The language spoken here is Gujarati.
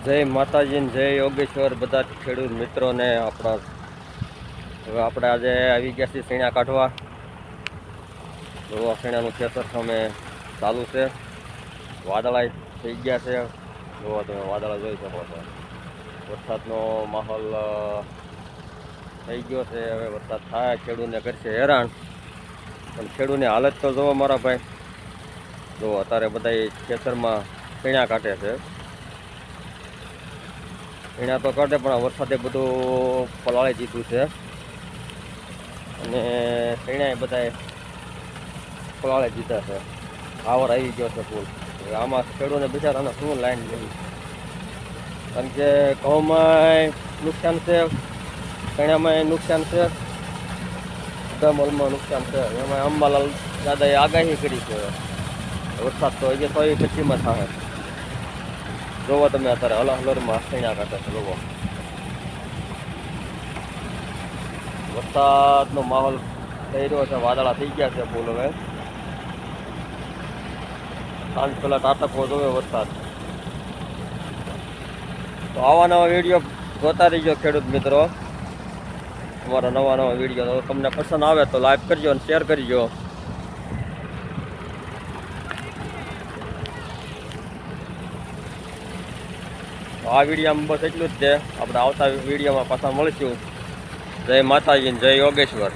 જય માતાજી ને જય યોગેશ્વર બધા ખેડૂત મિત્રોને આપણા હવે આપણે આજે આવી ગયા છીએ શેણા કાઢવા. તો શેણાનું ખેતર સામે ચાલુ છે. વાદળા થઈ ગયા છે. જોવો તમે વાદળા જોઈ શકો છો. વરસાદનો માહોલ થઈ ગયો છે. હવે વરસાદ થાય ખેડૂતને કરશે હેરાન, પણ ખેડૂતની હાલત તો જોવો મારા ભાઈ. જો અત્યારે બધા ખેતરમાં શેણા કાઢે છે. એના તો કાઢે પણ વરસાદે બધું પલાળી દીધું છે અને શેણા બધા પલાળી દીધા છે. આવર આવી ગયો છે ફૂલ. આમાં ખેડૂતને બિચારાને શું લાઈન લેવી, કારણ કે ઘઉંમાં નુકસાન છે, શેણામાં નુકસાન છે, બધા મોલમાં નુકસાન છે. એમાં અંબાલાલ દાદાએ આગાહી કરી છે વરસાદ તો હજી 125માં થાય. જોવો તમે અત્યારે હલરમાં શેણા કાઢે છે. જોવો વરસાદનો માહોલ થઈ રહ્યો છે. વાદળા થઈ ગયા છે ફૂલ. હવે સાંજ પહેલા ટાટકવો જોવે વરસાદ. તો આવા નવા વિડીયો જોતા રહીજો ખેડૂત મિત્રો. અમારા નવા વિડીયો તમને પસંદ આવે તો લાઈક કરજો અને શેર કરજો. આ વિડીયોમાં બસ એટલું જ છે. આપણે આવતા વિડીયોમાં પાછા મળીશું. જય માતાજી, જય યોગેશ્વર.